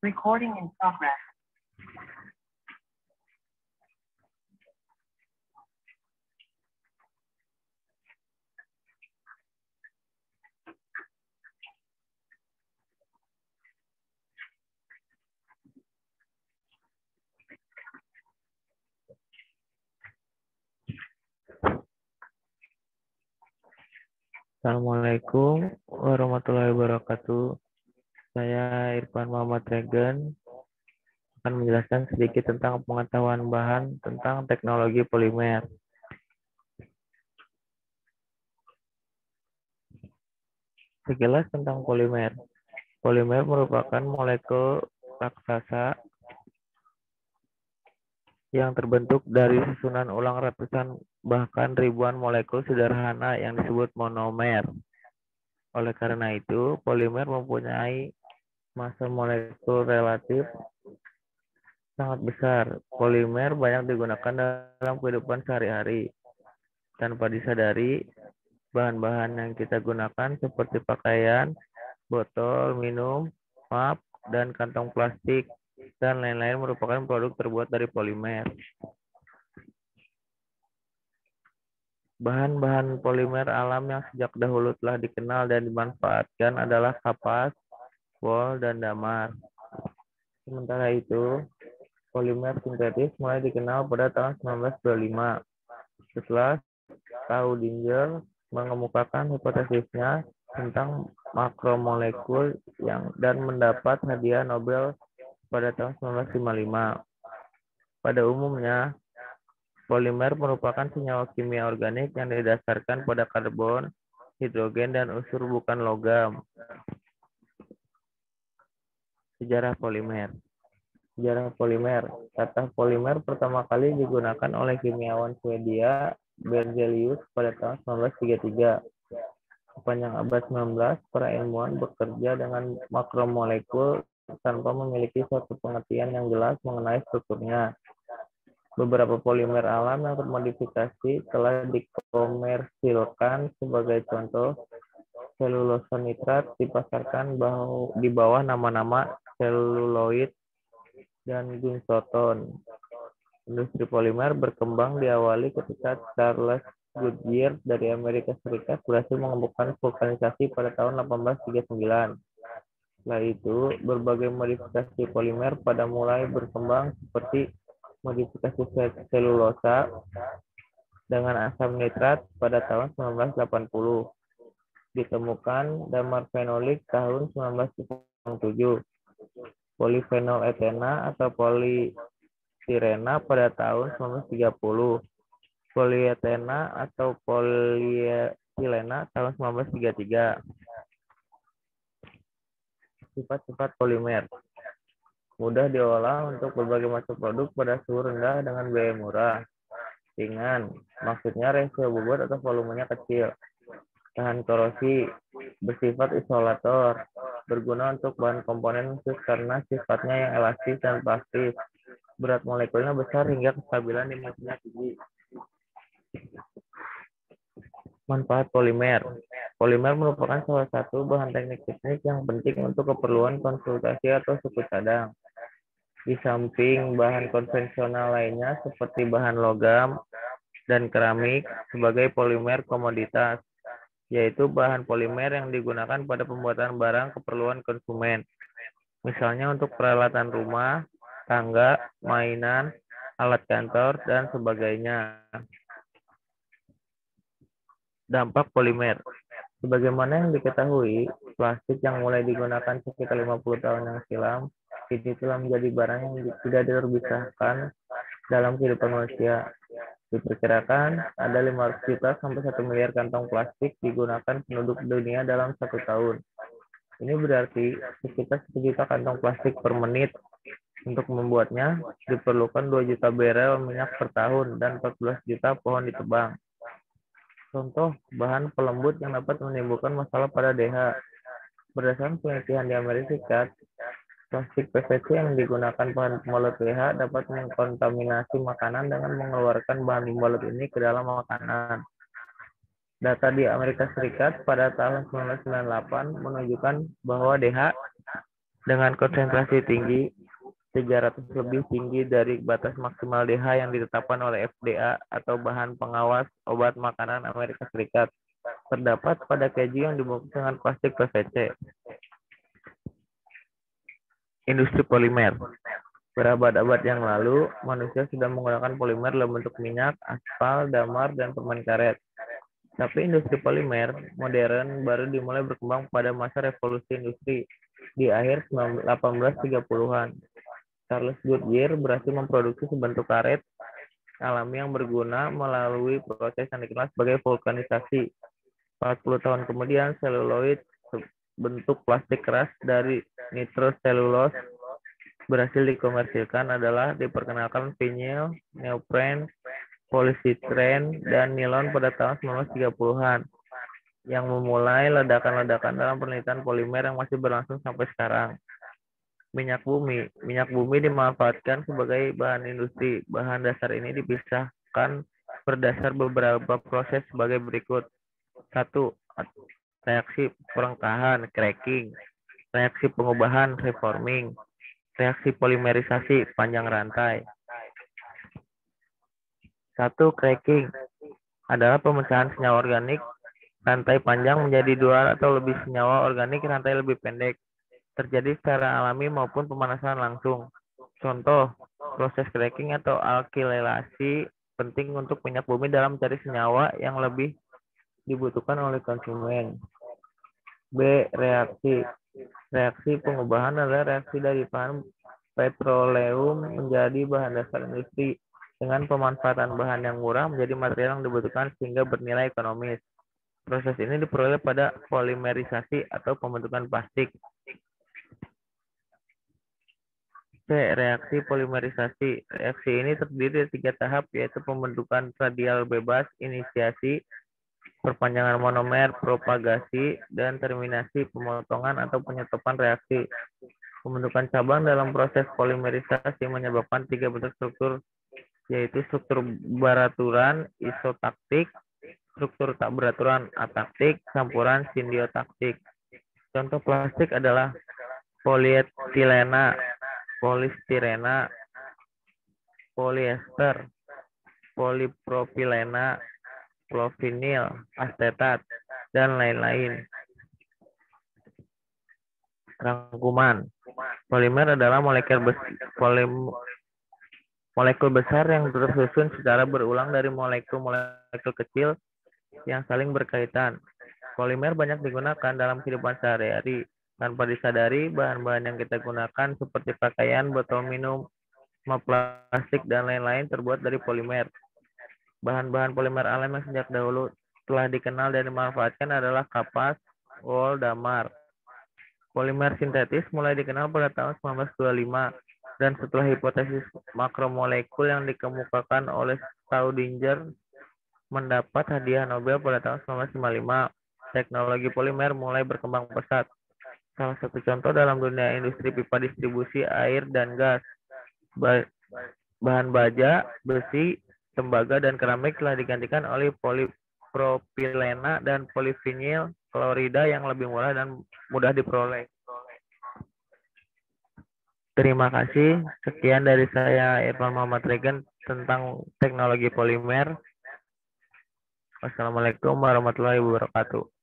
Recording in progress. Assalamualaikum warahmatullahi wabarakatuh. Saya Irfan Muhammad Regen akan menjelaskan sedikit tentang pengetahuan bahan tentang teknologi polimer. Sekilas tentang polimer. Polimer merupakan molekul raksasa yang terbentuk dari susunan ulang ratusan bahkan ribuan molekul sederhana yang disebut monomer. Oleh karena itu, polimer mempunyai massa molekul relatif sangat besar. Polimer banyak digunakan dalam kehidupan sehari-hari. Tanpa disadari, bahan-bahan yang kita gunakan seperti pakaian, botol minum, map, dan kantong plastik, dan lain-lain merupakan produk terbuat dari polimer. Bahan-bahan polimer alam yang sejak dahulu telah dikenal dan dimanfaatkan adalah kapas, wol, dan damar. Sementara itu, polimer sintetis mulai dikenal pada tahun 1925 setelah Staudinger mengemukakan hipotesisnya tentang makromolekul dan mendapat hadiah Nobel pada tahun 1955. Pada umumnya, polimer merupakan senyawa kimia organik yang didasarkan pada karbon, hidrogen, dan unsur bukan logam. Sejarah polimer. Sejarah polimer. Kata polimer pertama kali digunakan oleh kimiawan Swedia Berzelius pada tahun 1933. Sepanjang abad 19, para ilmuwan bekerja dengan makromolekul tanpa memiliki suatu pengertian yang jelas mengenai strukturnya. Beberapa polimer alam yang termodifikasi telah dikomersilkan. Sebagai contoh, selulosa nitrat dipasarkan di bawah nama-nama seluloid dan gunsoton. Industri polimer berkembang diawali ketika Charles Goodyear dari Amerika Serikat berhasil mengemukakan vulkanisasi pada tahun 1839. Setelah itu, berbagai modifikasi polimer pada mulai berkembang seperti modifikasi selulosa dengan asam nitrat pada tahun 1980. Ditemukan damar fenolik tahun 1907. Polifenol etena atau polistirena pada tahun 1930. Polietena atau polietilena tahun 1933. Sifat-sifat polimer. Mudah diolah untuk berbagai macam produk pada suhu rendah dengan biaya murah. Ringan, maksudnya rasio bobot atau volumenya kecil. Tahan korosi, bersifat isolator, berguna untuk bahan komponen khusus karena sifatnya yang elastis dan plastis. Berat molekulnya besar hingga kestabilan dimensinya tinggi. Manfaat polimer. Polimer merupakan salah satu bahan teknik yang penting untuk keperluan konsultasi atau suku cadang. Di samping bahan konvensional lainnya seperti bahan logam dan keramik sebagai polimer komoditas, yaitu bahan polimer yang digunakan pada pembuatan barang keperluan konsumen. Misalnya untuk peralatan rumah, tangga, mainan, alat kantor, dan sebagainya. Dampak polimer. Sebagaimana yang diketahui, plastik yang mulai digunakan sekitar 50 tahun yang silam, ini telah menjadi barang yang tidak terpisahkan dalam kehidupan manusia. Diperkirakan ada 500 juta sampai 1 miliar kantong plastik digunakan penduduk dunia dalam 1 tahun. Ini berarti sekitar 1 juta kantong plastik per menit. Untuk membuatnya, diperlukan 2 juta barel minyak per tahun dan 14 juta pohon ditebang. Contoh bahan pelembut yang dapat menimbulkan masalah pada DH. Berdasarkan penelitian di Amerika Serikat, plastik PVC yang digunakan bahan pembalut pH dapat mengkontaminasi makanan dengan mengeluarkan bahan pembalut ini ke dalam makanan. Data di Amerika Serikat pada tahun 1998 menunjukkan bahwa DH dengan konsentrasi tinggi 300 lebih tinggi dari batas maksimal DH yang ditetapkan oleh FDA atau Bahan Pengawas Obat Makanan Amerika Serikat. Terdapat pada keju yang dibungkus dengan plastik PVC. Industri polimer. Berabad-abad yang lalu, manusia sudah menggunakan polimer dalam bentuk minyak, aspal, damar, dan permen karet. Tapi industri polimer modern baru dimulai berkembang pada masa revolusi industri di akhir 1830-an. Charles Goodyear berhasil memproduksi sebentuk karet alami yang berguna melalui proses yang dikenal sebagai vulkanisasi. 40 tahun kemudian, seluloid bentuk plastik keras dari nitroselulose berhasil dikomersilkan adalah diperkenalkan vinyl, neopren, polystyrene, dan nilon pada tahun 1930-an yang memulai ledakan-ledakan dalam penelitian polimer yang masih berlangsung sampai sekarang. Minyak bumi. Minyak bumi dimanfaatkan sebagai bahan industri. Bahan dasar ini dipisahkan berdasar beberapa proses sebagai berikut. 1. Reaksi perengkahan, cracking. Reaksi pengubahan, reforming. Reaksi polimerisasi, panjang rantai. 1. Cracking adalah pemecahan senyawa organik rantai panjang menjadi 2 atau lebih senyawa organik rantai lebih pendek. Terjadi secara alami maupun pemanasan langsung. Contoh, proses cracking atau alkilasi penting untuk minyak bumi dalam mencari senyawa yang lebih dibutuhkan oleh konsumen. B. Reaksi. Reaksi pengubahan adalah reaksi dari bahan petroleum menjadi bahan dasar industri dengan pemanfaatan bahan yang murah menjadi material yang dibutuhkan sehingga bernilai ekonomis. Proses ini diperoleh pada polimerisasi atau pembentukan plastik. C. Reaksi polimerisasi. Reaksi ini terdiri dari 3 tahap, yaitu pembentukan radial bebas, inisiasi, perpanjangan monomer, propagasi, dan terminasi, pemotongan atau penyetopan reaksi. Pembentukan cabang dalam proses polimerisasi menyebabkan 3 bentuk struktur, yaitu struktur beraturan isotaktik, struktur tak beraturan ataktik, campuran simbiotaktik. Contoh plastik adalah polietilena, polistirena, polyester, polipropilena, klovinil, asetat, dan lain-lain. Rangkuman. Polimer adalah molekul besar yang tersusun secara berulang dari molekul-molekul kecil yang saling berkaitan. Polimer banyak digunakan dalam kehidupan sehari-hari. Tanpa disadari, bahan-bahan yang kita gunakan seperti pakaian, botol minum, plastik, dan lain-lain terbuat dari polimer. Bahan-bahan polimer alam yang sejak dahulu telah dikenal dan dimanfaatkan adalah kapas, wol, damar. Polimer sintetis mulai dikenal pada tahun 1925 dan setelah hipotesis makromolekul yang dikemukakan oleh Staudinger mendapat hadiah Nobel pada tahun 1955, teknologi polimer mulai berkembang pesat. Salah satu contoh dalam dunia industri pipa distribusi air dan gas. Bahan baja, besi, tembaga, dan keramik telah digantikan oleh polipropilena dan polivinil klorida yang lebih murah dan mudah diperoleh. Terima kasih. Sekian dari saya, Irfan Muhammad Regen, tentang teknologi polimer. Wassalamualaikum warahmatullahi wabarakatuh.